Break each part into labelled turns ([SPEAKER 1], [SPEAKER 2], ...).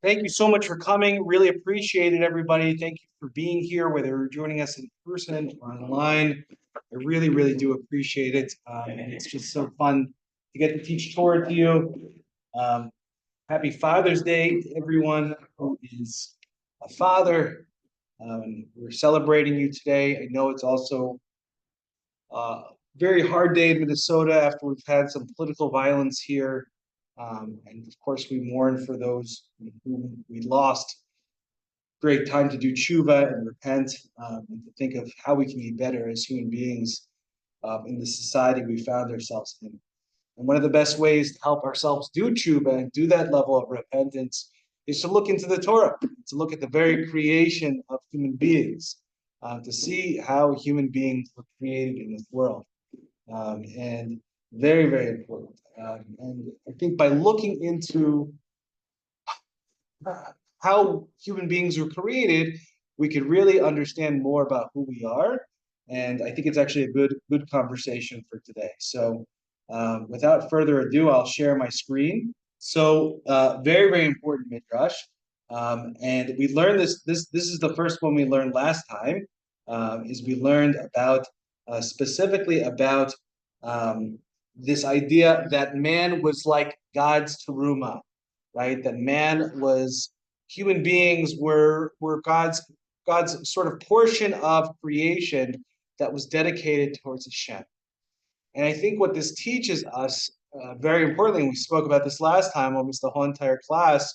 [SPEAKER 1] Thank you so much for coming. Really appreciate it, everybody. Thank you for being here, whether you're joining us in person or online. I really, really do appreciate it. And it's just so fun to get to teach Torah to you. Um, Happy Father's Day to everyone who is a father. We're celebrating you today. I know it's also a very hard day in Minnesota after we've had some political violence here. And of course, we mourn for those who we lost. Great time to do tshuva and repent, and to think of how we can be better as human beings in the society we found ourselves in. And one of the best ways to help ourselves do tshuva and do that level of repentance is to look into the Torah, to look at the very creation of human beings, to see how human beings were created in this world. And very, very important. And I think by looking into how human beings were created, we could really understand more about who we are. And I think it's actually a good conversation for today. So without further ado, I'll share my screen. So very, very important midrash. And we learned this is the first one we learned last time, is we learned about specifically about this idea that man was like God's teruma, right? That man was human beings were God's sort of portion of creation that was dedicated towards Hashem. And I think what this teaches us, very importantly, we spoke about this last time, almost the whole entire class,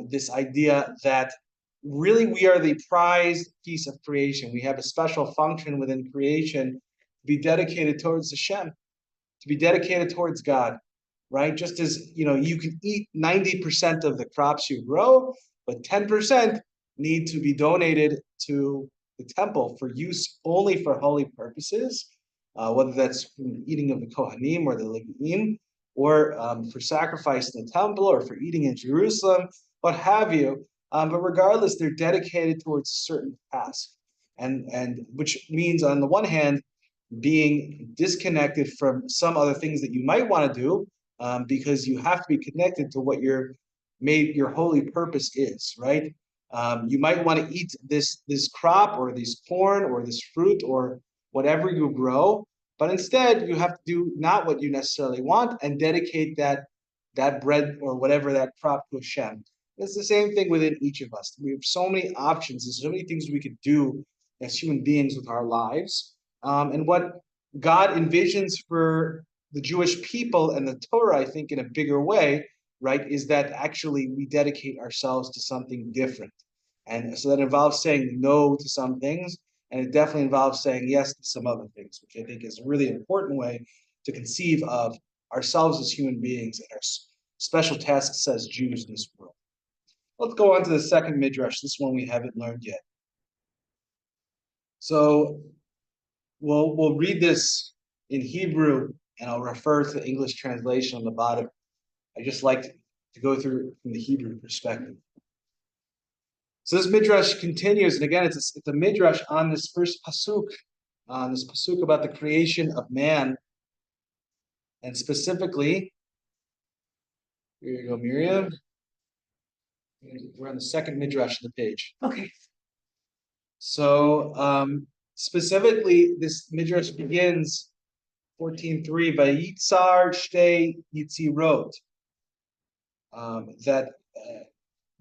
[SPEAKER 1] this idea that really we are the prized piece of creation. We have a special function within creation to be dedicated towards Hashem, to be dedicated towards God, right? Just as you can eat 90% of the crops you grow, but 10% need to be donated to the temple for use only for holy purposes, whether that's from the eating of the Kohanim or the Leviim, or for sacrifice in the temple, or for eating in Jerusalem, what have you. But regardless, they're dedicated towards a certain task, and which means on the one hand, being disconnected from some other things that you might want to do, because you have to be connected to what your holy purpose is, right? You might want to eat this crop or this corn or this fruit or whatever you grow, but instead you have to do not what you necessarily want and dedicate that bread or whatever that crop to Hashem. It's the same thing within each of us. We have so many options. There's so many things we could do as human beings with our lives. And what God envisions for the Jewish people and the Torah, I think, in a bigger way, right, is that actually we dedicate ourselves to something different. And so that involves saying no to some things, and it definitely involves saying yes to some other things, which I think is a really important way to conceive of ourselves as human beings and our special tasks as Jews in this world. Let's go on to the second midrash. This one we haven't learned yet. So we'll read this in Hebrew, and I'll refer to the English translation on the bottom. I just like to go through from the Hebrew perspective. So this midrash continues, and again, it's a midrash on this first pasuk, on this pasuk about the creation of man, and specifically, here you go, Miriam. We're on the second midrash on the page.
[SPEAKER 2] Okay.
[SPEAKER 1] So specifically, this midrash begins 14:3, Vayitzar Shtei Yitzirot. That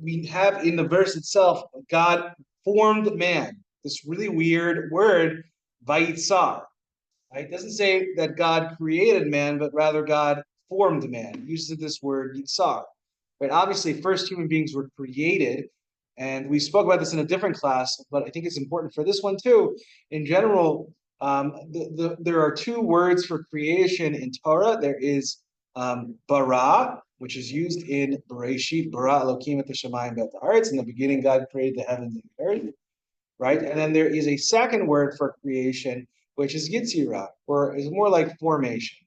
[SPEAKER 1] we have in the verse itself, God formed man. This really weird word, Vayitzar. Right? It doesn't say that God created man, but rather God formed man. It uses this word Yitzar. Right? Obviously, first human beings were created, and we spoke about this in a different class, but I think it's important for this one too. In general, there are two words for creation in Torah. There is bara, which is used in Bereshit, bara Elokim et hashamayim v'et haaretz. In the beginning, God created the heavens and the earth, right? And then there is a second word for creation, which is yitzira, or is more like formation.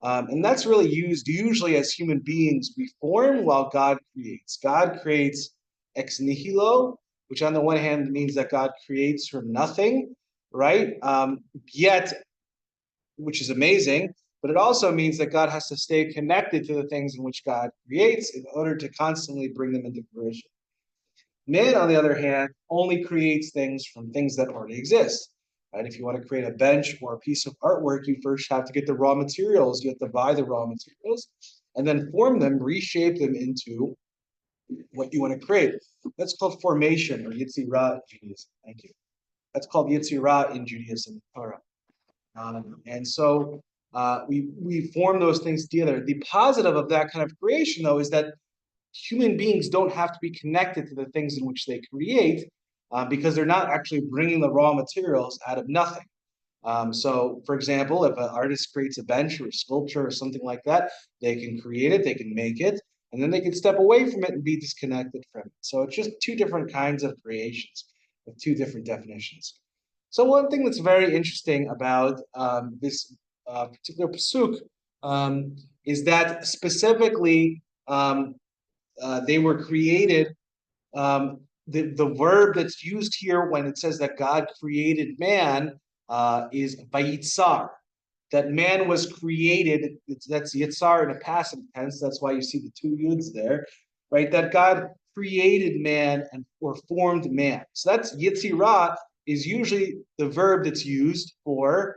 [SPEAKER 1] And that's really used usually as human beings. We form while God creates. God creates ex nihilo, which on the one hand means that God creates from nothing, right? Yet, which is amazing, but it also means that God has to stay connected to the things in which God creates in order to constantly bring them into fruition. Man, on the other hand, only creates things from things that already exist. Right? If you want to create a bench or a piece of artwork, you first have to get the raw materials. You have to buy the raw materials and then form them, reshape them into what you want to create. That's called formation, or Yitzirah in Judaism. Thank you. That's called Yitzirah in Judaism, Torah. And so we form those things together. The positive of that kind of creation, though, is that human beings don't have to be connected to the things in which they create because they're not actually bringing the raw materials out of nothing. So, for example, if an artist creates a bench or a sculpture or something like that, they can create it, they can make it, and then they can step away from it and be disconnected from it. So it's just two different kinds of creations with two different definitions. So one thing that's very interesting about this particular pasuk is that specifically they were created. The verb that's used here when it says that God created man is vayitzar. That man was created. That's yitzar in a passive tense. That's why you see the two yuds there, right? That God created man or formed man. So that's yitzirah is usually the verb that's used for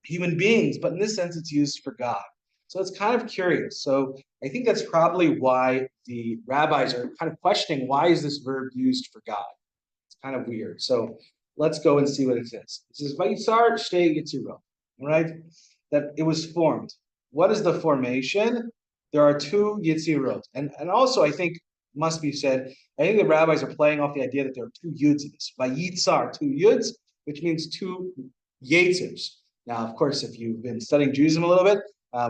[SPEAKER 1] human beings, but in this sense, it's used for God. So it's kind of curious. So I think that's probably why the rabbis are kind of questioning, why is this verb used for God? It's kind of weird. So let's go and see what it says. It says, Vayitzar shtei yitzirot, right? That it was formed. What is the formation? There are two yitzirot. And also, I think, must be said, I think the rabbis are playing off the idea that there are two yuds in this. Vayitzar, two yuds, which means two yitzers. Now, of course, if you've been studying Judaism a little bit,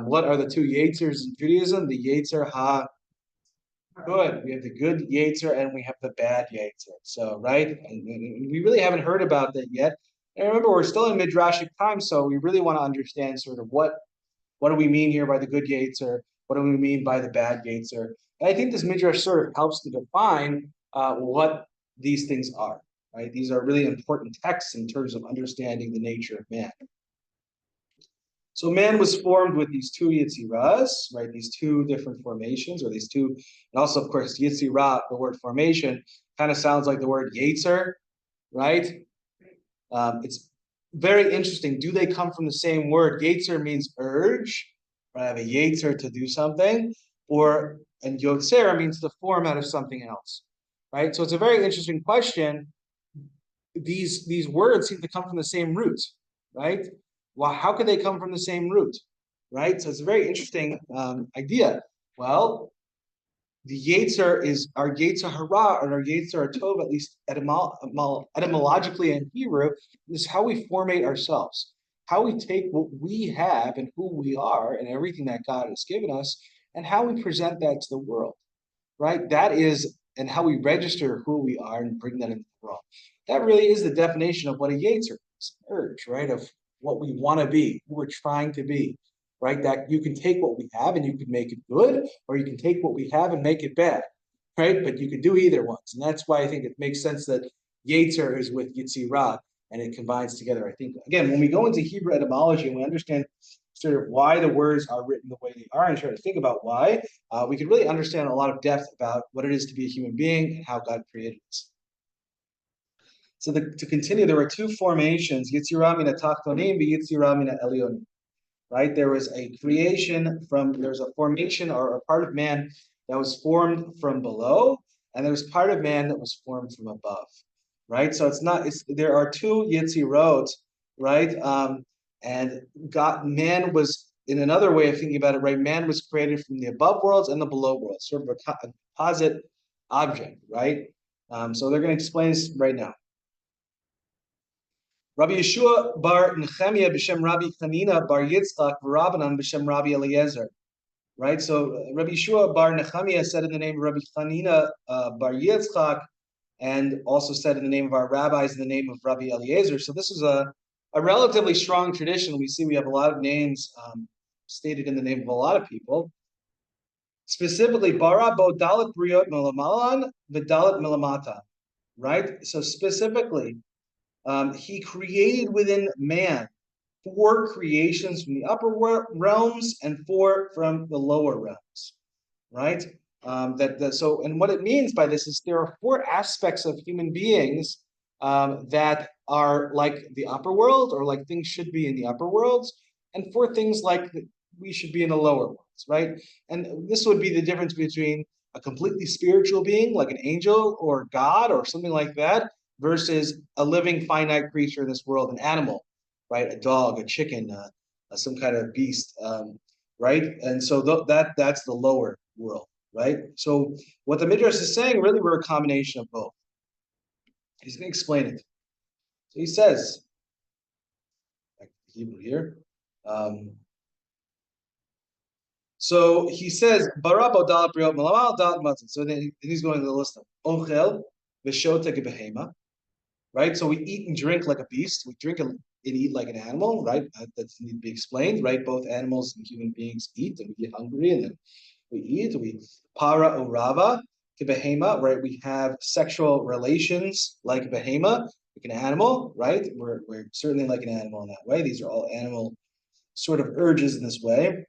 [SPEAKER 1] what are the two yitzers in Judaism? The yetzer ha good. We have the good yetzer and we have the bad yetzer. So, right? And we really haven't heard about that yet. And remember, we're still in Midrashic time, so we really want to understand sort of what do we mean here by the good yetzer? What do we mean by the bad yetzer? And I think this Midrash sort of helps to define what these things are. Right? These are really important texts in terms of understanding the nature of man. So man was formed with these two yitziras, right? These two different formations, or these two, and also, of course, yitzirah, the word formation, kind of sounds like the word yetzer, right? It's very interesting. Do they come from the same word? Yetzer means urge, right? I have a yetzer to do something, and yotzer means to form out of something else, right? So it's a very interesting question. These words seem to come from the same root, right? Well, how could they come from the same root, right? So it's a very interesting idea. Well, the Yetzer is our Yetzer Hara and our Yetzer Tov, at least etymologically in Hebrew, is how we formate ourselves, how we take what we have and who we are and everything that God has given us, and how we present that to the world, right? That is, and how we register who we are and bring that into the world. That really is the definition of what a Yetzer is, urge, right? Of what we want to be, who we're trying to be, right? That you can take what we have and you can make it good, or you can take what we have and make it bad, right? But you can do either ones. And that's why I think it makes sense that Yetzer is with Yitzirah and it combines together. I think, again, when we go into Hebrew etymology and we understand sort of why the words are written the way they are and try to think about why, we can really understand a lot of depth about what it is to be a human being and how God created us. So to continue, there were two formations, Yitzirah mina tachtonim, Yitzirah mina elyonim. Right? There was a formation or a part of man that was formed from below, and there was part of man that was formed from above. Right? So there are two Yitzirot, right? And man was, in another way of thinking about it, right? Man was created from the above worlds and the below worlds, sort of a composite object, right? So they're going to explain this right now. Rabbi Yeshua bar Nechemia b'shem Rabbi Chanina bar Yitzchak v'Rabbanan b'shem Rabbi Eliezer. Right? So Rabbi Yeshua bar Nechemia said in the name of Rabbi Chanina bar Yitzchak, and also said in the name of our rabbis in the name of Rabbi Eliezer. So this is a relatively strong tradition. We have a lot of names stated in the name of a lot of people. Specifically, bara bo dalet briot milamalan v'dalet milamata. Right? So specifically, he created within man 4 creations from the upper realms and 4 from the lower realms, right? So, and what it means by this is there are 4 aspects of human beings that are like the upper world, or like things should be in the upper worlds, and 4 things like we should be in the lower worlds, right? And this would be the difference between a completely spiritual being, like an angel or God or something like that, versus a living finite creature in this world, an animal, right? A dog, a chicken, some kind of beast, right? And so that's the lower world, right? So what the Midrash is saying, really, we're a combination of both. He's going to explain it. So he says, like Hebrew here. So he says, Barabo dal priot malamal dal matzah. So then he's going to the list of Ochel v'shota gebehema, right? So we eat and drink like a beast. We drink and eat like an animal, right? That needs to be explained, right? Both animals and human beings eat, and we get hungry, and then we eat. We para orava kebehema, right? We have sexual relations like a behema, like an animal, right? We're certainly like an animal in that way. These are all animal sort of urges in this way.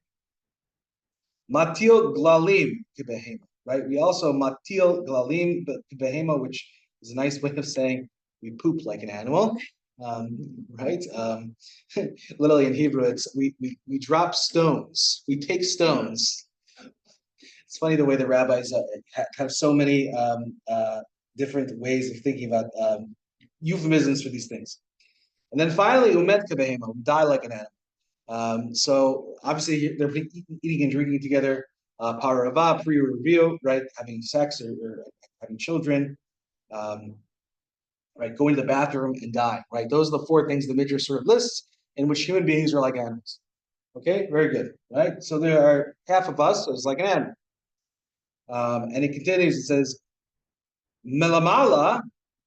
[SPEAKER 1] Matil glalim kibehema, right? We also matil glalim kibehema, which is a nice way of saying we poop like an animal, right? Literally in Hebrew, it's we drop stones. We take stones. It's funny the way the rabbis have so many different ways of thinking about euphemisms for these things. And then finally, umet kibehema, we die like an animal. So obviously they're eating and drinking together, parava, pre-review, right? Having sex or having children, right? Going to the bathroom and die, right? Those are the 4 things the Midrash sort of lists in which human beings are like animals. Okay, very good, right? So there are half of us is like an animal. And it continues, it says, Melamala,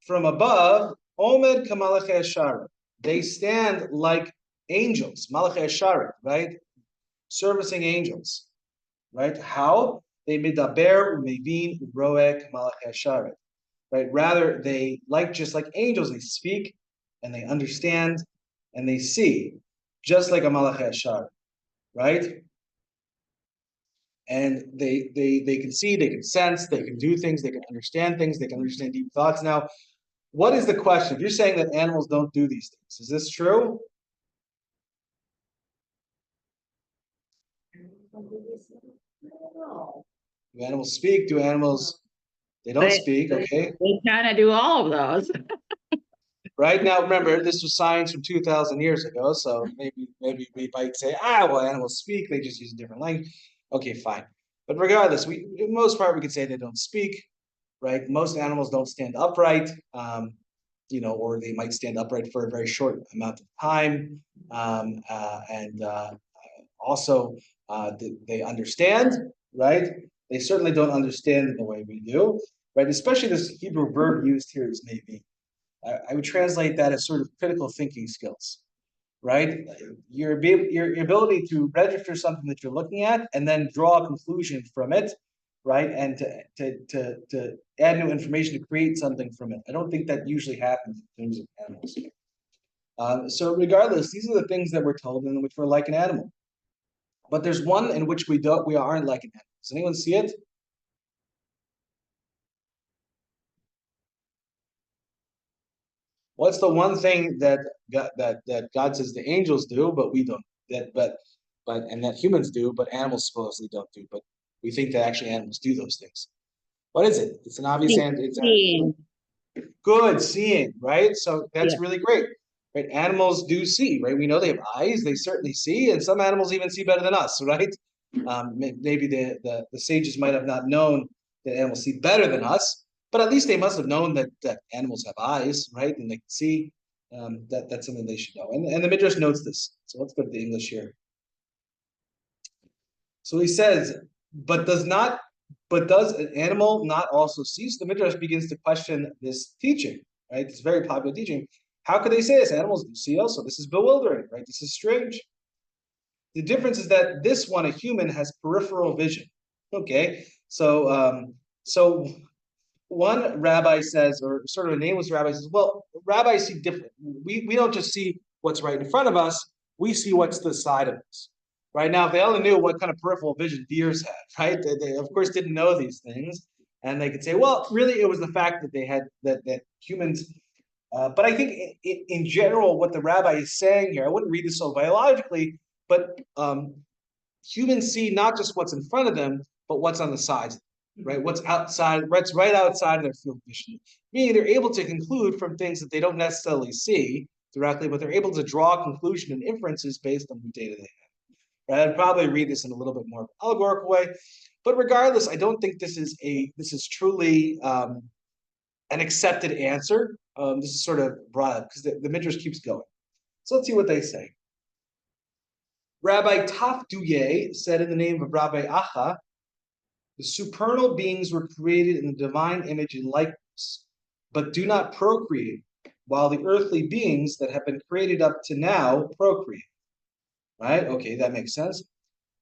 [SPEAKER 1] from above, Omed Kamalach Shara. They stand like angels, Malachei Sharet, right? Servicing angels, right? How? They midaber umevin roek Malachei Sharet, right? Rather, they just like angels, they speak and they understand and they see, just like a Malachei Sharet, right? And they can see, they can sense, they can do things, they can understand things, they can understand deep thoughts. Now, what is the question? If you're saying that animals don't do these things, is this true? Do animals speak? Do animals? They don't speak. Okay.
[SPEAKER 2] They kind of do all of those.
[SPEAKER 1] Right now, remember, this was science from 2,000 years ago, so maybe we might say, well, animals speak. They just use a different language. Okay, fine. But regardless, in most part, we could say they don't speak. Right? Most animals don't stand upright. Or they might stand upright for a very short amount of time, and also they understand, right? They certainly don't understand in the way we do, right? Especially this Hebrew verb used here is maybe. I would translate that as sort of critical thinking skills, right? Your ability to register something that you're looking at and then draw a conclusion from it, right? And to add new information to create something from it. I don't think that usually happens in terms of animals. So regardless, these are the things that we're told in which we're like an animal. But there's one in which we aren't like an animal. Does anyone see it? What's the one thing that God says the angels do, but we don't? And that humans do, but animals supposedly don't do. But we think that actually animals do those things. What is it? It's an obvious answer.
[SPEAKER 2] Seeing.
[SPEAKER 1] Good, seeing, right? So that's really great. Right? Animals do see, right? We know they have eyes, they certainly see, and some animals even see better than us, right? Maybe the sages might have not known that animals see better than us, but at least they must have known that animals have eyes, right? And they can see. That's something they should know. And the Midrash notes this. So let's go to the English here. So he says, but does an animal not also see? So the Midrash begins to question this teaching, right? This very popular teaching. How could they say this? Animals do see also. This is bewildering, right? This is strange. The difference is that this one, a human, has peripheral vision. Okay, so one rabbi says, or sort of a nameless rabbi says, well, rabbis see different. We don't just see what's right in front of us. we see what's the side of us. Right now, if they only knew what kind of peripheral vision deers had, right? They of course didn't know these things, and they could say, well, really, it was the fact that they had that humans. But I think in general, what the rabbi is saying here, I wouldn't read this so biologically, but humans see not just what's in front of them, but what's on the sides, right? What's outside, what's right outside of their field of vision. Meaning they're able to conclude from things that they don't necessarily see directly, but they're able to draw conclusion and inferences based on the data they have. Right? I'd probably read this in a little bit more allegorical way, but regardless, I don't think this is truly an accepted answer. This is sort of brought up because the Midrash keeps going. So let's see what they say. Rabbi Tafduye said in the name of Rabbi Acha, the supernal beings were created in the divine image and likeness, but do not procreate, while the earthly beings that have been created up to now procreate. Right? Okay, that makes sense.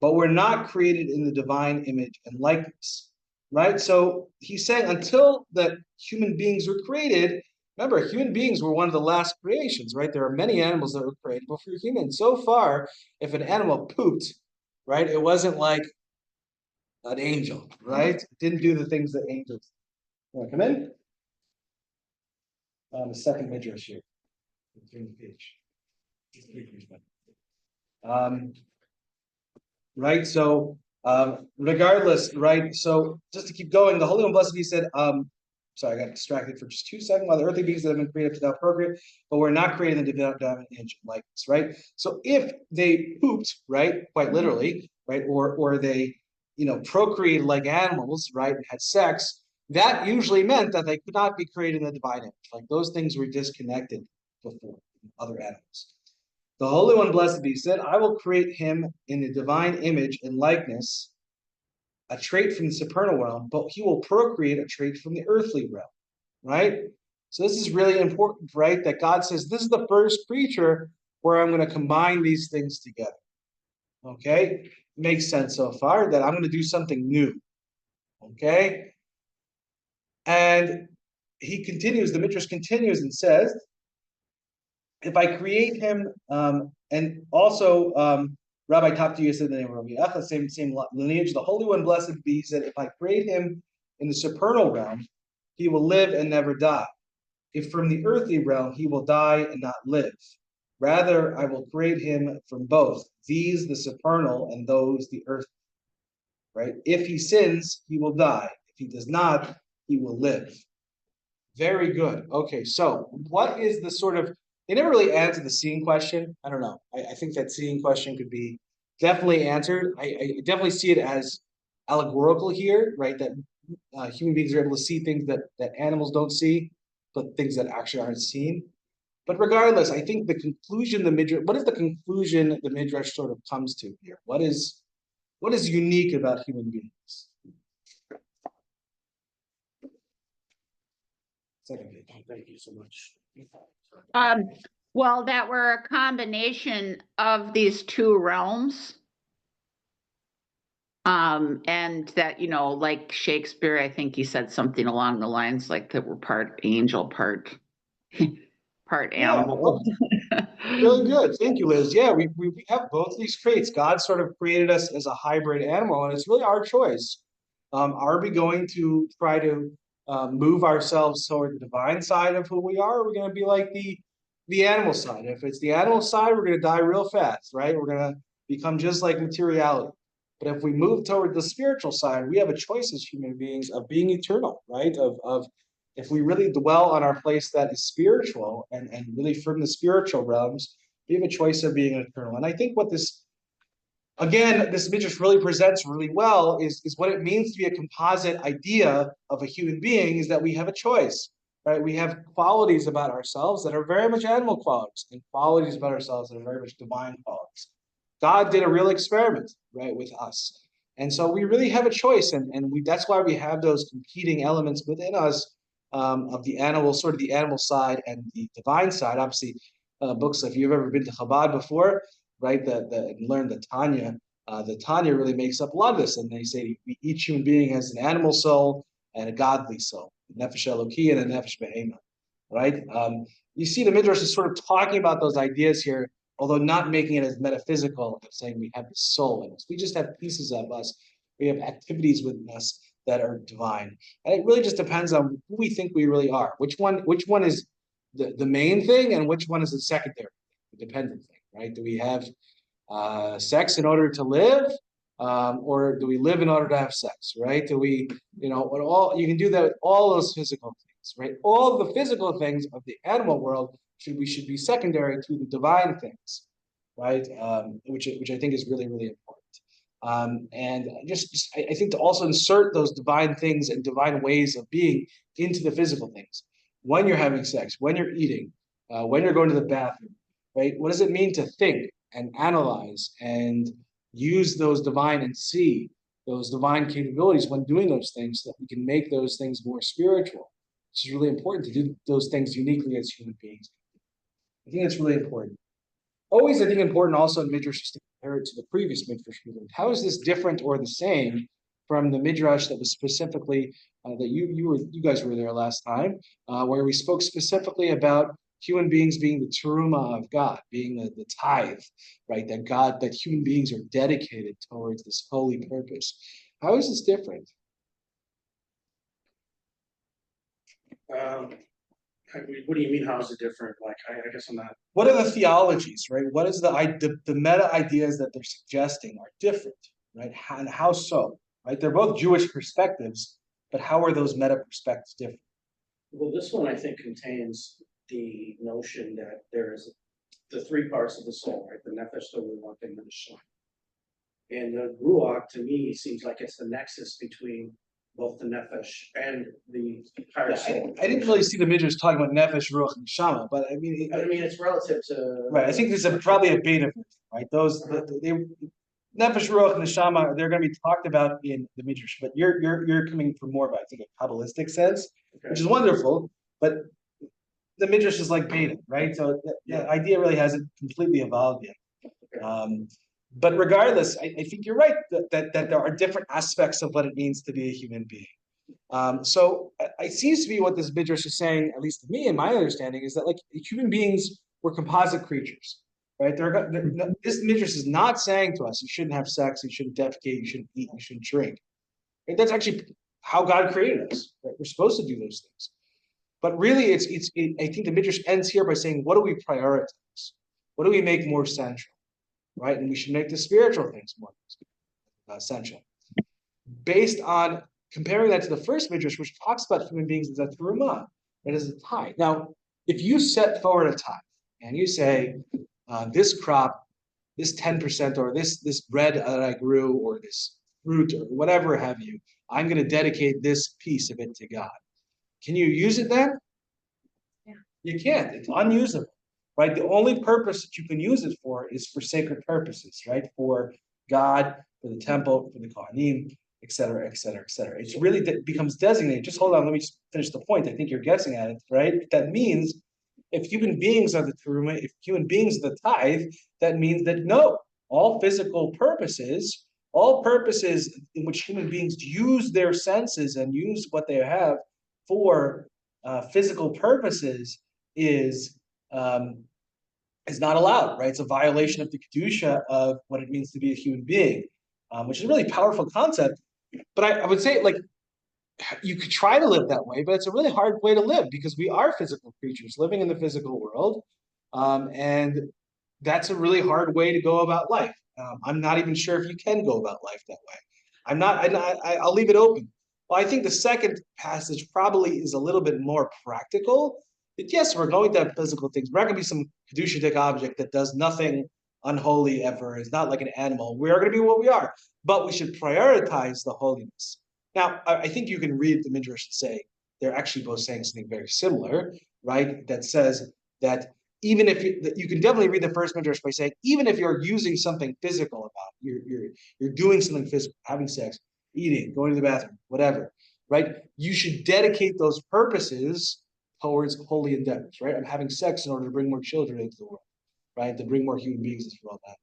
[SPEAKER 1] But we're not created in the divine image and likeness. Right? So he's saying until that human beings were created, remember, human beings were one of the last creations, right? There are many animals that were created before humans. So far, if an animal pooped, right, it wasn't like an angel, right? It didn't do the things that angels. You want to come in? The second Midrash Shiur. Turn the page. Right. So, regardless, right. So, just to keep going, the Holy One Blessed Be said, sorry, I got distracted for just 2 seconds. While the earthly beings that have been created to that procreate, but we're not creating the divine image like this, right? So, if they pooped, right, quite literally, right, or they, procreated like animals, right, and had sex, that usually meant that they could not be created in the divine image. Like those things were disconnected before other animals. The Holy One, blessed be, said, I will create him in the divine image and likeness, a trait from the supernal realm, but he will procreate a trait from the earthly realm, right? So this is really important, right? That God says, this is the first creature where I'm going to combine these things together. Okay? Makes sense so far that I'm going to do something new. Okay? And he continues, the Midrash continues and says, if I create him, and also Rabbi Tapti said the name of Rabbi Echa, same lineage, the Holy One, blessed be, said, if I create him in the supernal realm, he will live and never die. If from the earthly realm, he will die and not live. Rather, I will create him from both, these the supernal and those the earthly. Right? If he sins, he will die. If he does not, he will live. Very good. Okay, so what is the sort of, they never really answered the seeing question. I don't know. I think that seeing question could be definitely answered. I definitely see it as allegorical here, right? That human beings are able to see things that animals don't see, but things that actually aren't seen. But regardless, I think the conclusion what is the conclusion the Midrash sort of comes to here? What is unique about human beings? Second page. Thank you so much.
[SPEAKER 2] Well, that were a combination of these two realms. And that, like Shakespeare, I think he said something along the lines like that we're part angel, part animal.
[SPEAKER 1] Really good. Thank you, Liz. Yeah, we have both these traits. God sort of created us as a hybrid animal, and it's really our choice. Are we going to try to move ourselves toward the divine side of who we are? Or are we going to be like the animal side? If it's the animal side, we're going to die real fast, right? We're going to become just like materiality. But if we move toward the spiritual side, we have a choice as human beings of being eternal, right? Of if we really dwell on our place that is spiritual and really from the spiritual realms, we have a choice of being eternal. And I think what this Midrash really presents really well is what it means to be a composite idea of a human being, is that we have a choice, right? We have qualities about ourselves that are very much animal qualities and qualities about ourselves that are very much divine qualities. God did a real experiment, right, with us. And so we really have a choice, and that's why we have those competing elements within us, of the animal, sort of the animal side and the divine side. Obviously, books, if you've ever been to Chabad before, right, and learned the Tanya really makes up a lot of this. And they say each human being has an animal soul and a godly soul, a nefesh eloki and a nefesh behema, right? You see the Midrash is sort of talking about those ideas here although not making it as metaphysical as saying we have the soul in us. We just have pieces of us. We have activities within us that are divine. And it really just depends on who we think we really are. Which one is the main thing and which one is the secondary, the dependent thing, right? Do we have sex in order to live? Or do we live in order to have sex, right? Do we, you can do that with all those physical things, right? All the physical things of the animal world should be secondary to the divine things, right? Which I think is really, really important. And I think to also insert those divine things and divine ways of being into the physical things. When you're having sex, when you're eating, when you're going to the bathroom, right? What does it mean to think and analyze and use those divine and see those divine capabilities when doing those things, so that we can make those things more spiritual? It's really important to do those things uniquely as human beings. I think it's really important. Always, I think, important also in Midrash is to compare it to the previous Midrash. How is this different or the same from the Midrash that was specifically that you guys were there last time, where we spoke specifically about human beings being the teruma of God, being the tithe, right? That human beings are dedicated towards this holy purpose. How is this different?
[SPEAKER 3] What do you mean? How is it different? Like, I guess I'm not.
[SPEAKER 1] What are the theologies, right? What is the meta ideas that they're suggesting are different, right? And how so, right? They're both Jewish perspectives, but how are those meta perspectives different?
[SPEAKER 3] Well, this one I think contains the notion that there is the three parts of the soul, right? The nefesh, the ruach, and the neshama. And the ruach, to me, seems like it's the nexus between both the nefesh and the entire soul.
[SPEAKER 1] I didn't really see the Midrash talking about nefesh, ruach, and neshama, but I mean,
[SPEAKER 3] it's relative to
[SPEAKER 1] right. I think this is probably a beta, right? Those nefesh, ruach, and neshama, they're going to be talked about in the Midrash, but you're coming from more of, I think, a Kabbalistic sense, which is wonderful, but the Midrash is like beta, right? So the idea really hasn't completely evolved yet. But regardless, I think you're right that there are different aspects of what it means to be a human being. So it seems to be what this Midrash is saying, at least to me, in my understanding, is that like human beings were composite creatures, right? This Midrash is not saying to us you shouldn't have sex, you shouldn't defecate, you shouldn't eat, you shouldn't drink. Right? That's actually how God created us. Right? We're supposed to do those things. But really, I think the Midrash ends here by saying, what do we prioritize? What do we make more central? Right? And we should make the spiritual things more essential. Based on comparing that to the first Midrash, which talks about human beings as a teruma, that is a tithe. Now, if you set forward a tithe and you say, this crop, this 10%, or this bread that I grew, or this fruit, or whatever have you, I'm going to dedicate this piece of it to God. Can you use it then?
[SPEAKER 2] Yeah.
[SPEAKER 1] You can't. It's unusable. Right? The only purpose that you can use it for is for sacred purposes, right? For God, for the temple, for the Kohanim, et cetera, et cetera, et cetera. It's really becomes designated. Just hold on, let me just finish the point. I think you're guessing at it, right? That means if human beings are the teruma, if human beings are the tithe, that means that no, all physical purposes, all purposes in which human beings use their senses and use what they have for physical purposes is not allowed, right? It's a violation of the kedusha of what it means to be a human being, which is a really powerful concept. But I would say, like, you could try to live that way, but it's a really hard way to live because we are physical creatures living in the physical world, and that's a really hard way to go about life. I'm not even sure if you can go about life that way. I'll leave it open. Well, I think the second passage probably is a little bit more practical. But yes, we're going to have physical things. We're not going to be some kedushitic object that does nothing unholy ever. It's not like an animal. We are going to be what we are, but we should prioritize the holiness. Now, I think you can read the Midrash and say they're actually both saying something very similar, right? That says that even if you can definitely read the first Midrash by saying even if you're using something physical about you're doing something physical, having sex, eating, going to the bathroom, whatever, right? You should dedicate those purposes towards holy endeavors, right? I'm having sex in order to bring more children into the world, right? To bring more human beings into the world. I'm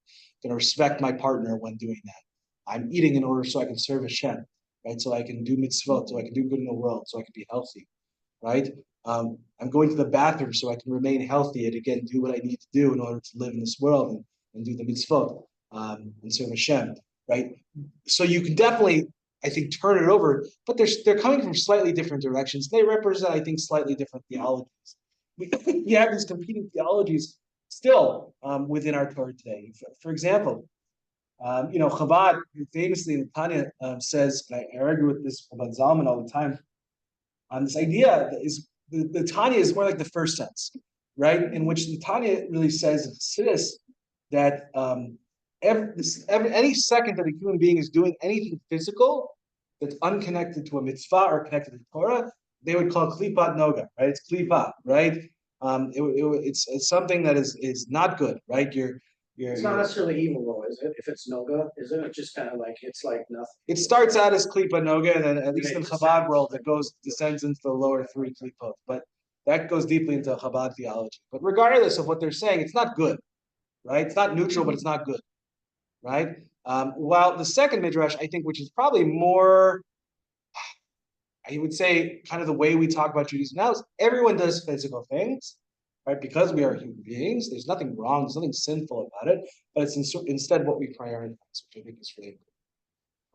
[SPEAKER 1] going to respect my partner when doing that. I'm eating in order so I can serve Hashem, right? So I can do mitzvot, so I can do good in the world, so I can be healthy. right? I'm going to the bathroom so I can remain healthy and again do what I need to do in order to live in this world and do the mitzvot and serve Hashem, right? So you can definitely, I think, turn it over, but they're coming from slightly different directions. They represent, I think, slightly different theologies. We have these competing theologies still within our Torah today. For example, Chabad famously in the Tanya says, and I argue with this about Zalman all the time, this idea is the Tanya is more like the first sense, right? In which the Tanya really says in Chassidus that any second that a human being is doing anything physical that's unconnected to a mitzvah or connected to Torah, they would call klipat noga, right? It's klipat, right? It's something that is not good, right?
[SPEAKER 3] It's not necessarily evil though, is it? If it's noga, isn't it just kind of like, it's like nothing?
[SPEAKER 1] It starts out as klipa noga, and then at least in Chabad world, it descends into the lower three klipot. But that goes deeply into Chabad theology. But regardless of what they're saying, it's not good, right? It's not neutral, but it's not good, right? While the second midrash, I think, which is probably more, I would say, kind of the way we talk about Judaism now is everyone does physical things, right? Because we are human beings, there's nothing wrong, there's nothing sinful about it, but it's instead what we prioritize, which I think is really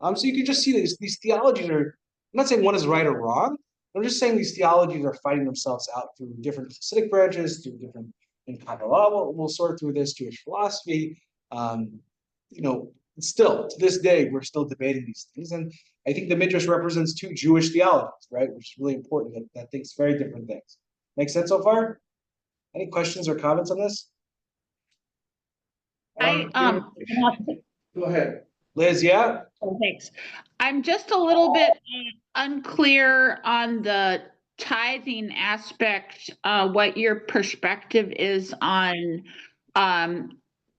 [SPEAKER 1] important. So you can just see that these theologies are, I'm not saying one is right or wrong, I'm just saying these theologies are fighting themselves out through different Hasidic branches, through different, in Kabbalah, we'll sort through this, Jewish philosophy. Still, to this day, we're still debating these things. And I think the Midrash represents two Jewish theologies, right? Which is really important, that thinks very different things. Make sense so far? Any questions or comments on this?
[SPEAKER 2] I
[SPEAKER 3] Go ahead.
[SPEAKER 1] Liz, yeah?
[SPEAKER 2] Oh, thanks. I'm just a little bit unclear on the tithing aspect, what your perspective is on,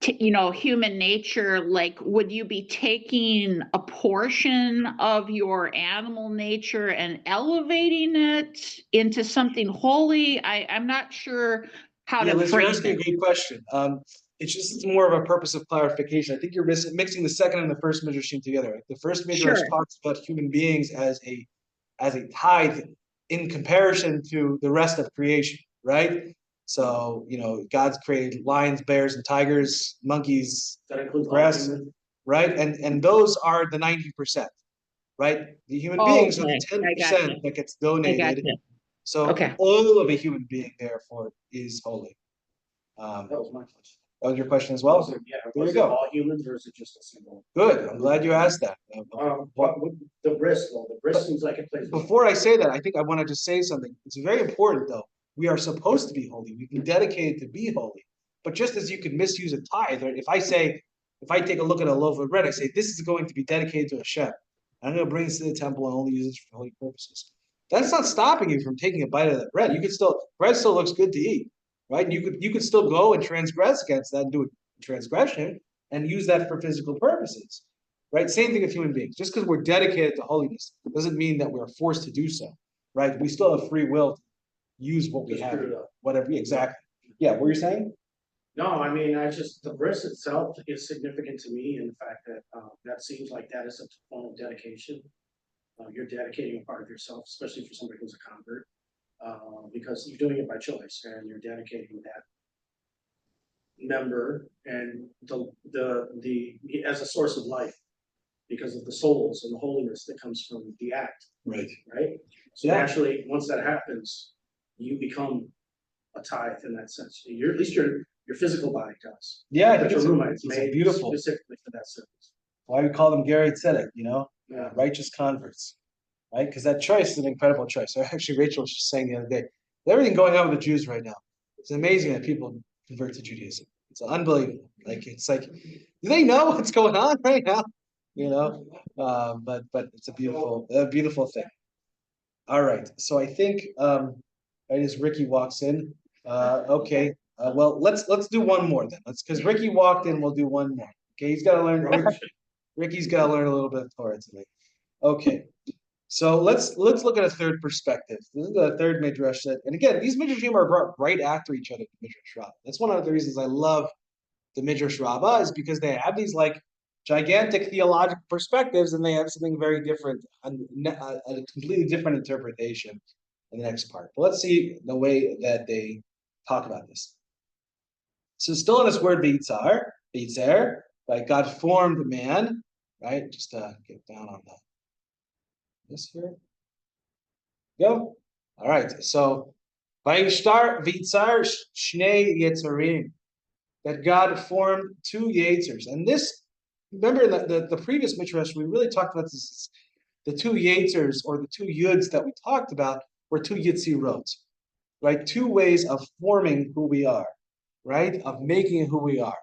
[SPEAKER 2] human nature. Like, would you be taking a portion of your animal nature and elevating it into something holy? I'm not sure how to
[SPEAKER 1] Liz, you're
[SPEAKER 2] frame
[SPEAKER 1] asking a
[SPEAKER 2] it.
[SPEAKER 1] great question. It's more of a purpose of clarification. I think you're mixing the second and the first midrashim together. Right? The first midrash
[SPEAKER 2] Sure.
[SPEAKER 1] talks about human beings as a tithe in comparison to the rest of creation, right? So God's created lions, bears, and tigers, monkeys,
[SPEAKER 3] That includes
[SPEAKER 1] grass, right? And those are the 90%, right? The human beings are the
[SPEAKER 2] Okay,
[SPEAKER 1] 10% that gets
[SPEAKER 2] I
[SPEAKER 1] donated.
[SPEAKER 2] gotcha.
[SPEAKER 1] So
[SPEAKER 2] Okay.
[SPEAKER 1] all of a human being, therefore, is holy.
[SPEAKER 3] That was my question.
[SPEAKER 1] That was your question as well? There you go.
[SPEAKER 3] All humans or is it just a single?
[SPEAKER 1] Good. I'm glad you asked that.
[SPEAKER 3] What would the bris though? The bris seems like it plays.
[SPEAKER 1] Before I say that, I think I want to just say something. It's very important though. We are supposed to be holy. We've been dedicated to be holy. But just as you can misuse a tithe, right? If I take a look at a loaf of bread, I say this is going to be dedicated to Hashem. I'm going to bring this to the temple and only use it for holy purposes. That's not stopping you from taking a bite of that bread. Bread still looks good to eat, right? And you could still go and transgress against that and do a transgression and use that for physical purposes, right? Same thing with human beings. Just because we're dedicated to holiness doesn't mean that we're forced to do so, right? We still have free will to use what we have, whatever. Exactly. Yeah. What were you saying?
[SPEAKER 3] No, I mean, the bris itself is significant to me in the fact that that seems like that is a form of dedication. You're dedicating a part of yourself, especially for somebody who's a convert, because you're doing it by choice and you're dedicating that member and the as a source of life because of the souls and the holiness that comes from the act.
[SPEAKER 1] Right.
[SPEAKER 3] Right. So naturally, once that happens, you become a tithe in that sense. At least your physical body does.
[SPEAKER 1] Yeah, I think
[SPEAKER 3] it's
[SPEAKER 1] made
[SPEAKER 3] beautiful specifically for that service.
[SPEAKER 1] Why we call them Gary Tzedek,
[SPEAKER 3] Yeah.
[SPEAKER 1] righteous converts, right? Because that choice is an incredible choice. So actually, Rachel was just saying the other day, with everything going on with the Jews right now, it's amazing that people convert to Judaism. It's unbelievable. It's like, do they know what's going on right now? But it's a beautiful thing. All right. So I think right as Ricky walks in, okay. Well, let's do one more then. Because Ricky walked in, we'll do one more. Okay, he's got to learn. Ricky's got to learn a little bit of Torah today. Okay, so let's look at a third perspective. This is the third midrash and again, these midrashim are brought right after each other. Midrash Rabbah. That's one of the reasons I love the Midrash Rabbah is because they have these gigantic theological perspectives, and they have something very different, a completely different interpretation in the next part. But let's see the way that they talk about this. So still in this word V'yitzer, right? God formed man, right? Just get down on this here. Go. All right. So V'yishtar V'yitzar Shnei Yetzarim, that God formed two Yetzers. And this, remember in the previous Midrash, we really talked about this. The two Yetzers, or the two Yuds that we talked about, were two Yitzirot, right? Two ways of forming who we are, right? Of making who we are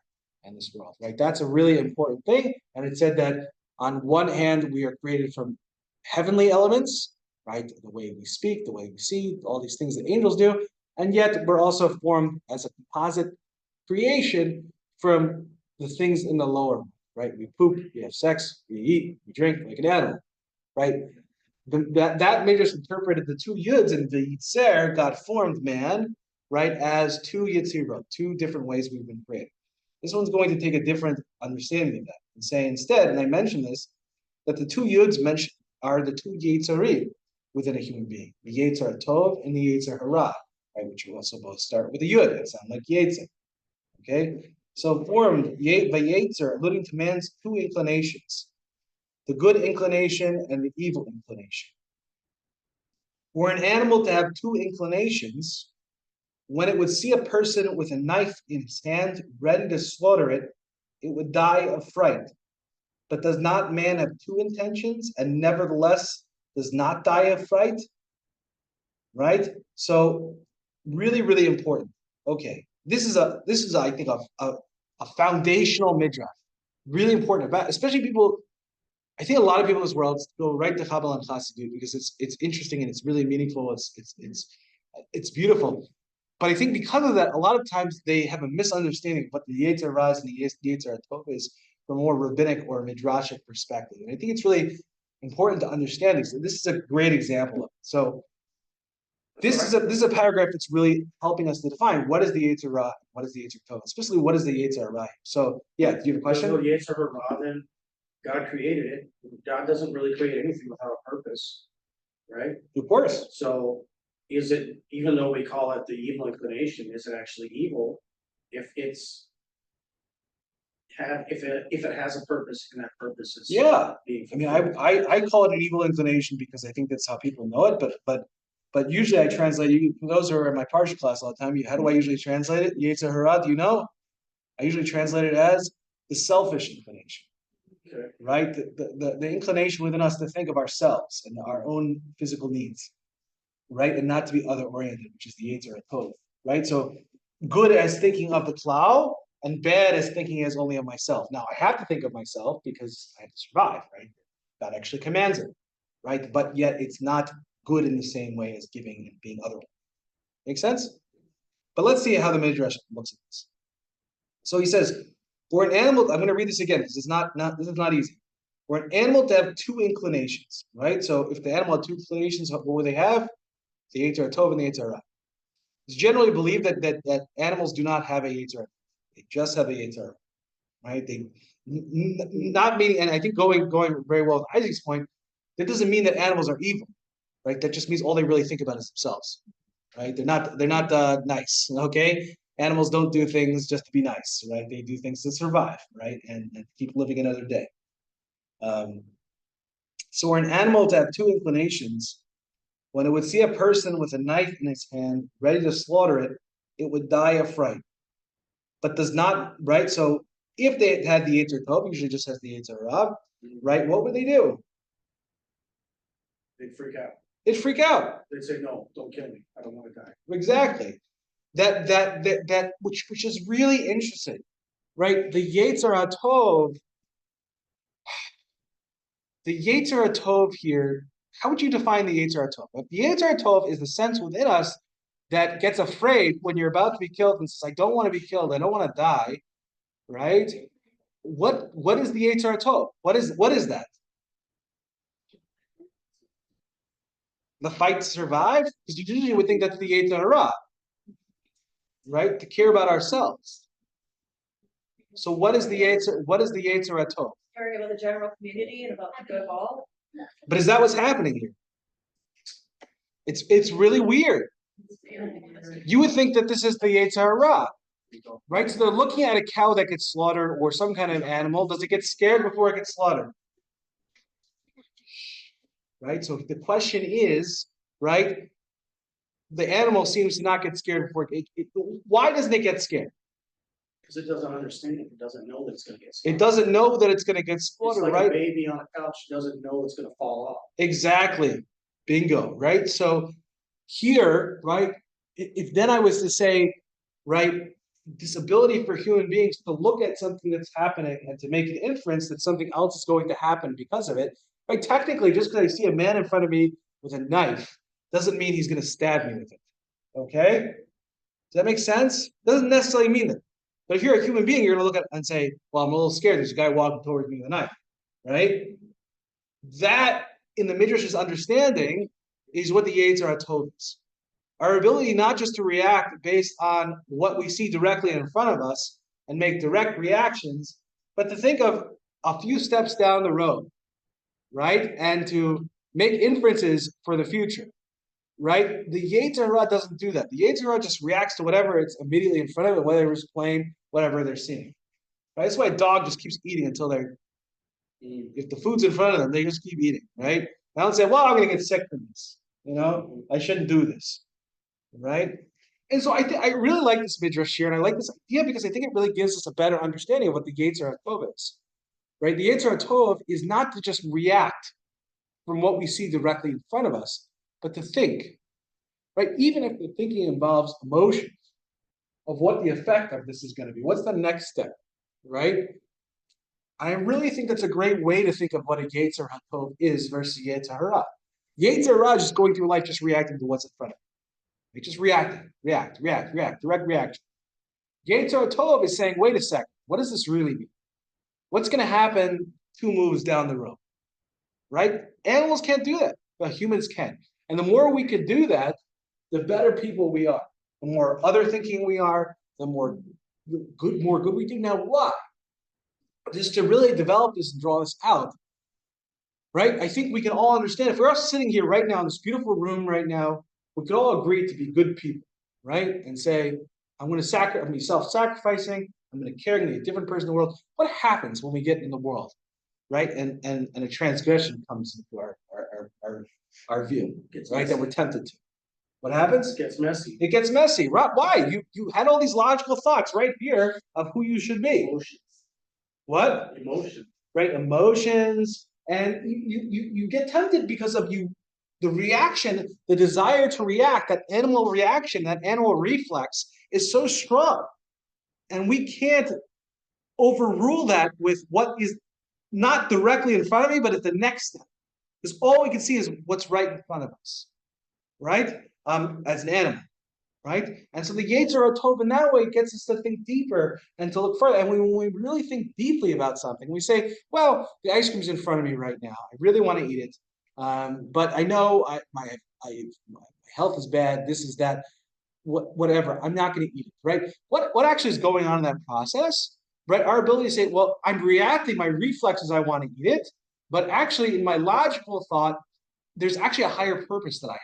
[SPEAKER 1] in this world, right? That's a really important thing. And it said that on one hand, we are created from heavenly elements, right? The way we speak, the way we see, all these things that angels do. And yet we're also formed as a composite creation from the things in the lower, right? We poop, we have sex, we eat, we drink like an animal, right? That Midrash interpreted the two Yuds in the Yitzer, God formed man, right, as two Yitzirot, two different ways we've been created. This one's going to take a different understanding of that and say instead, and I mentioned this, that the two Yuds mentioned are the two Yetzarim within a human being, the Yetzer Tov and the Yetzer Hara, right, which will also both start with a Yud, that sound like Yetzer. Okay, so formed by Yetzer, alluding to man's two inclinations, the good inclination and the evil inclination. Were an animal to have two inclinations, when it would see a person with a knife in his hand ready to slaughter it, it would die of fright. But does not man have two intentions and nevertheless does not die of fright? Right? So really, really important. Okay, this is I think a foundational midrash, really important, especially people. I think a lot of people in this world go right to Chabal and Chassidut because it's interesting and it's really meaningful. It's beautiful. But I think because of that, a lot of times they have a misunderstanding of what the Yetzer Hara and the Yetzer Tov is from a more rabbinic or midrashic perspective. And I think it's really important to understand this. And this is a great example of it. So this is a paragraph that's really helping us to define what is the Yetzer Hara, what is the Yetzer Tov, especially what is the Yetzer Hara. So yeah, do you have a question?
[SPEAKER 3] The Yetzer Hara, then God created it. God doesn't really create anything without a purpose, right?
[SPEAKER 1] Of course.
[SPEAKER 3] So is it, even though we call it the evil inclination, is it actually evil if it has a purpose and that purpose is being fulfilled?
[SPEAKER 1] I mean, I call it an evil inclination because I think that's how people know it, but usually I translate it. Those who are in my parsha class all the time, how do I usually translate it? Yetzer Hara, do you know? I usually translate it as the selfish inclination.
[SPEAKER 3] Okay.
[SPEAKER 1] Right? The inclination within us to think of ourselves and our own physical needs, right? And not to be other oriented, which is the Yetzer Tov, right? So good as thinking of the cloud and bad as thinking as only of myself. Now I have to think of myself because I have to survive, right? God actually commands it, right? But yet it's not good in the same way as giving and being other. Make sense? But let's see how the Midrash looks at this. So he says, for an animal, I'm going to read this again because this is not easy. For an animal to have two inclinations, right? So if the animal had two inclinations, what would they have? The Yetzer Tov and the Yetzer Hara. It's generally believed that animals do not have a Yetzer Hara. They just have a Yetzer Hara, right? They not meaning, and I think going very well with Isaac's point, that doesn't mean that animals are evil, right? That just means all they really think about is themselves, right? They're not nice, okay? Animals don't do things just to be nice, right? They do things to survive, right? And keep living another day. So for an animal to have two inclinations, when it would see a person with a knife in his hand, ready to slaughter it, it would die of fright. But does not, right? So if they had the Yetzer Tov, usually just has the Yetzer Hara, right? What would they do?
[SPEAKER 3] They'd freak out.
[SPEAKER 1] They'd freak out.
[SPEAKER 3] They'd say, no, don't kill me. I don't want to die.
[SPEAKER 1] Exactly. That which is really interesting, right? The Yetzer Tov, here, how would you define the Yetzer Tov? The Yetzer Tov is the sense within us that gets afraid when you're about to be killed and says, I don't want to be killed, I don't want to die, right? What is the Yetzer Tov? What is that? The fight to survive? Because you usually would think that's the Yetzer Hara, right? To care about ourselves. So what is the Yetzer Tov?
[SPEAKER 4] Caring about the general community and about the good of all.
[SPEAKER 1] But is that what's happening here? It's really weird. You would think that this is the Yetzer Hara, right? So they're looking at a cow that gets slaughtered or some kind of animal. Does it get scared before it gets slaughtered? Right? So the question is, right? The animal seems to not get scared before why doesn't it get scared?
[SPEAKER 3] Because it doesn't understand, it doesn't know that it's gonna get slaughtered.
[SPEAKER 1] It doesn't know that it's going to get
[SPEAKER 3] It's
[SPEAKER 1] slaughtered,
[SPEAKER 3] like
[SPEAKER 1] right?
[SPEAKER 3] a baby on a couch doesn't know it's gonna fall off.
[SPEAKER 1] Exactly. Bingo, right? So here, right, if then I was to say, right, this ability for human beings to look at something that's happening and to make an inference that something else is going to happen because of it, right? Technically, just because I see a man in front of me with a knife doesn't mean he's going to stab me with it. Okay? Does that make sense? Doesn't necessarily mean that. But if you're a human being, you're going to look at it and say, well, I'm a little scared. There's a guy walking towards me with a knife, right? That, in the Midrash's understanding, is what the Yetzer Hara told us. Our ability not just to react based on what we see directly in front of us and make direct reactions, but to think of a few steps down the road, right? And to make inferences for the future, right? The Yetzer Hara doesn't do that. The Yetzer Hara just reacts to whatever it's immediately in front of it, whether it's playing, whatever they're seeing. Right? That's why a dog just keeps eating until they're, if the food's in front of them, they just keep eating, right? I don't say, well, I'm going to get sick from this. I shouldn't do this, right? And so I really like this Midrash here, and I like this idea because I think it really gives us a better understanding of what the Yetzer Hara Tov is, right? The Yetzer Hara Tov is not to just react from what we see directly in front of us, but to think, right? Even if the thinking involves emotions of what the effect of this is going to be, what's the next step, right? I really think that's a great way to think of what a Yetzer Tov is versus Yetzer Hara. Yetzer Hara is just going through life just reacting to what's in front of it. Like just reacting, react, direct reaction. Yetzer Tov is saying, wait a second, what does this really mean? What's going to happen 2 moves down the road, right? Animals can't do that, but humans can. And the more we could do that, the better people we are. The more other thinking we are, the more good we do. Now, why? Just to really develop this and draw this out, right? I think we can all understand. If we're all sitting here right now in this beautiful room right now, we could all agree to be good people, right? And say, I'm going to be self-sacrificing. I'm going to care. I'm going to be a different person in the world. What happens when we get in the world, right? And a transgression comes into our view, right? That we're tempted to. What happens?
[SPEAKER 3] It gets messy.
[SPEAKER 1] It gets messy. Right? Why? You had all these logical thoughts right here of who you should be.
[SPEAKER 3] Emotions.
[SPEAKER 1] What?
[SPEAKER 3] Emotion.
[SPEAKER 1] Right? Emotions. And you get tempted because of the reaction, the desire to react, that animal reaction, that animal reflex is so strong. And we can't overrule that with what is not directly in front of me, but at the next step. Because all we can see is what's right in front of us. Right? As an animal, right? And so the Yetzer Hara Tov in that way gets us to think deeper and to look further. And when we really think deeply about something, we say, well, the ice cream's in front of me right now. I really want to eat it. But I know my health is bad, this is that, whatever. I'm not going to eat it, right? What actually is going on in that process, right? Our ability to say, well, I'm reacting, my reflexes, I want to eat it. But actually, in my logical thought, there's actually a higher purpose that I have.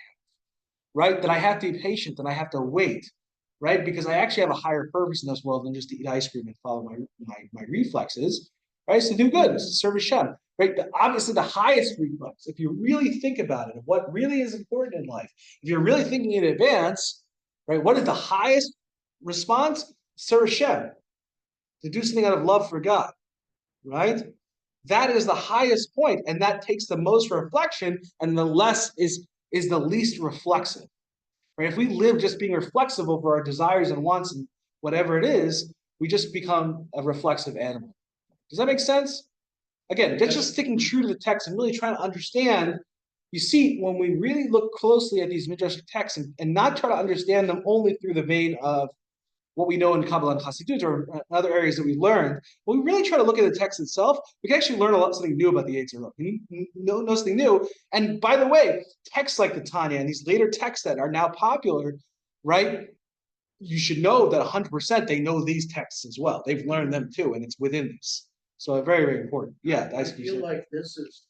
[SPEAKER 1] Right? That I have to be patient, that I have to wait, right? Because I actually have a higher purpose in this world than just to eat ice cream and follow my reflexes, right? It's to do good, it's to serve Hashem, right? Obviously, the highest reflex, if you really think about it, what really is important in life, if you're really thinking in advance, right? What is the highest response? Serve Hashem, to do something out of love for God, right? That is the highest point, and that takes the most reflection, and the less is the least reflexive. Right? If we live just being reflexive over our desires and wants and whatever it is, we just become a reflexive animal. Does that make sense? Again, that's just sticking true to the text and really trying to understand. You see, when we really look closely at these Midrash texts and not try to understand them only through the vein of what we know in Kabbalah and Hasidut or other areas that we learned, when we really try to look at the text itself, we can actually learn something new about the Yetzer Hara. Know something new. And by the way, texts like the Tanya and these later texts that are now popular, right? You should know that 100% they know these texts as well. They've learned them too, and it's within this. So very, very important. Yeah,
[SPEAKER 3] I feel like this is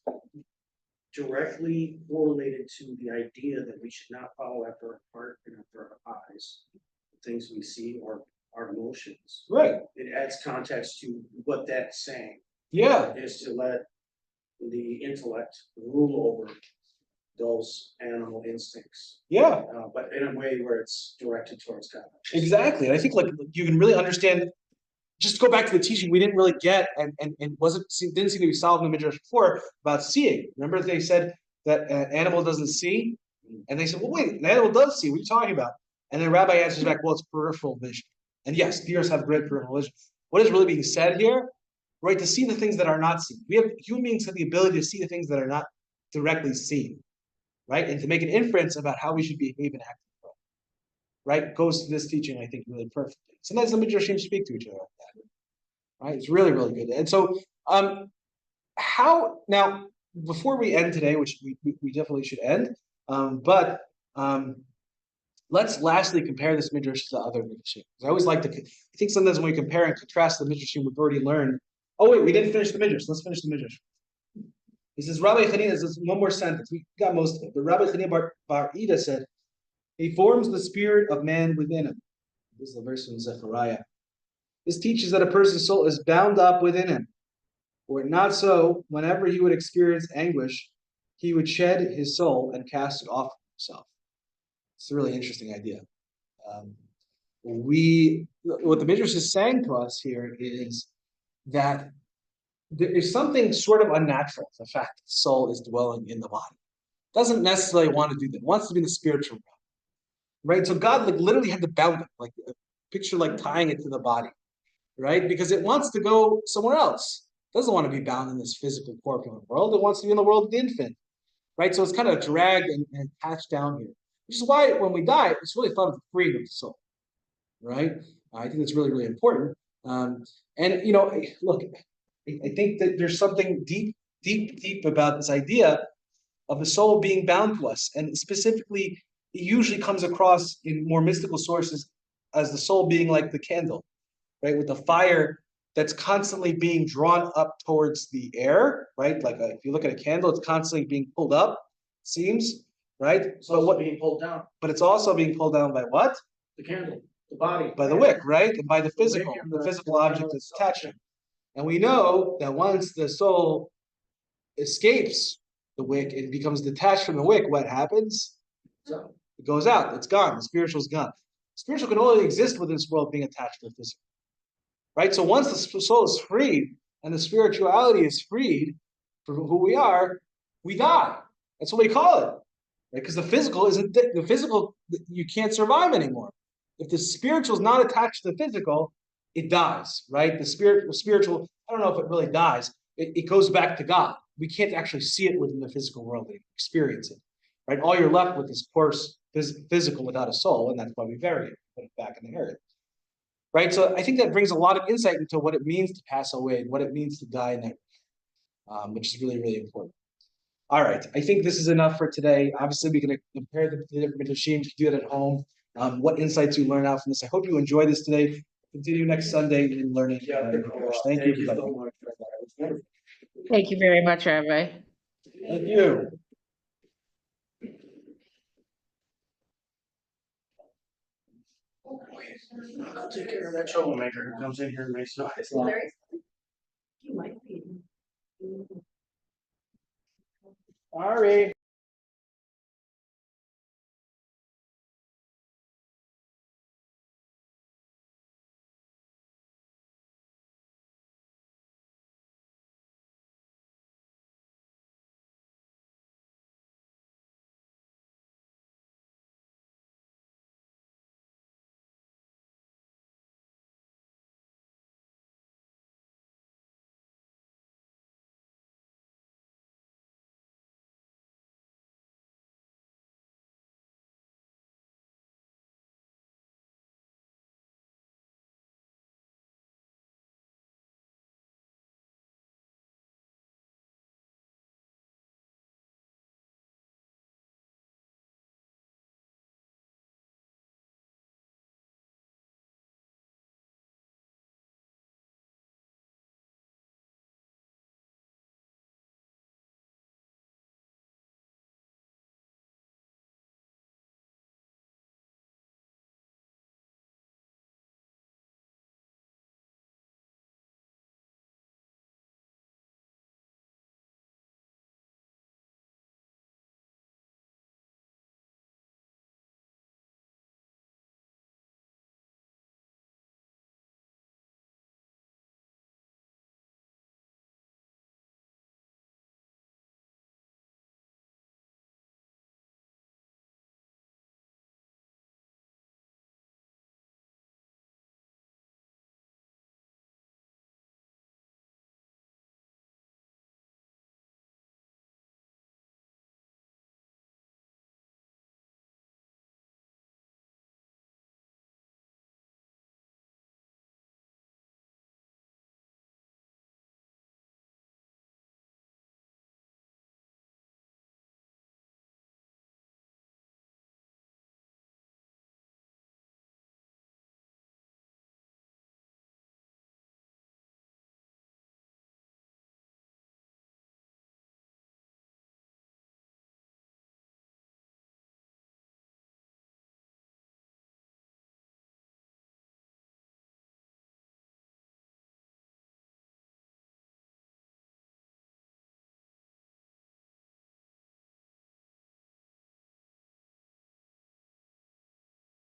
[SPEAKER 3] directly correlated to the idea that we should not follow after our heart and after our eyes, the things we see or our emotions.
[SPEAKER 1] Right.
[SPEAKER 3] It adds context to what that's saying,
[SPEAKER 1] Yeah.
[SPEAKER 3] is to let the intellect rule over those animal instincts,
[SPEAKER 1] Yeah.
[SPEAKER 3] but in a way where it's directed towards God.
[SPEAKER 1] Exactly. And I think like you can really understand. Just to go back to the teaching we didn't really get and didn't seem to be solved in the Midrash before about seeing. Remember they said that an animal doesn't see, and they said, well, wait, an animal does see. What are you talking about? And then Rabbi answers back, well, it's peripheral vision. And yes, deers have great peripheral vision. What is really being said here? Right, to see the things that are not seen. Human beings have the ability to see the things that are not directly seen, right, and to make an inference about how we should behave and act. Right, goes to this teaching, I think, really perfectly. Sometimes the Midrashim speak to each other like that. Right, it's really, really good. And so, how now before we end today, which we definitely should end, but let's lastly compare this Midrash to the other Midrashim. I always like to. I think sometimes when we compare and contrast the Midrashim we've already learned. Oh wait, we didn't finish the Midrash. Let's finish the Midrash. He says, Rabbi Chanina, this is one more sentence. We got most of it. But Rabbi Chanina Bar Ida said, he forms the spirit of man within him. This is the verse from Zechariah. This teaches that a person's soul is bound up within him. Were it not so, whenever he would experience anguish, he would shed his soul and cast it off himself. It's a really interesting idea. What the Midrash is saying to us here is that there is something sort of unnatural, the fact that the soul is dwelling in the body. Doesn't necessarily want to do that. It wants to be in the spiritual realm. Right? So God like literally had to bound it, like a picture like tying it to the body, right? Because it wants to go somewhere else. It doesn't want to be bound in this physical corporeal world. It wants to be in the world of the infant, right? So it's kind of dragged and attached down here, which is why when we die, it's really thought of the freedom of the soul, right? I think that's really, really important. And look, I think that there's something deep about this idea of the soul being bound to us, and specifically, it usually comes across in more mystical sources as the soul being like the candle, right, with the fire that's constantly being drawn up towards the air, right? Like if you look at a candle, it's constantly being pulled up, seems, right?
[SPEAKER 3] So being pulled down.
[SPEAKER 1] But it's also being pulled down by what?
[SPEAKER 3] The candle, the body.
[SPEAKER 1] By the wick, right? And by the physical object that's attaching. And we know that once the soul escapes the wick and becomes detached from the wick, what happens?
[SPEAKER 3] So,
[SPEAKER 1] it goes out. It's gone. The spiritual is gone. Spiritual can only exist within this world being attached to the physical. Right? So once the soul is freed and the spirituality is freed for who we are, we die. That's what we call it. Right? Because the physical isn't the physical, you can't survive anymore. If the spiritual is not attached to the physical, it dies, right? The spiritual, I don't know if it really dies. It goes back to God. We can't actually see it within the physical world and experience it, right? All you're left with is coarse physical without a soul, and that's why we bury it, put it back in the earth, right? So I think that brings a lot of insight into what it means to pass away and what it means to die in that, which is really, really important. All right, I think this is enough for today. Obviously, we can compare the different Midrashim. You can do it at home. What insights you learn out from this. I hope you enjoy this today. Continue next Sunday in learning. Thank you, everybody.
[SPEAKER 3] so much for that. It was wonderful.
[SPEAKER 2] Thank you very much, Rabbi.
[SPEAKER 1] Thank you.
[SPEAKER 3] I'll take care of that troublemaker who comes in here and makes noise.
[SPEAKER 4] You might be.
[SPEAKER 1] Sorry.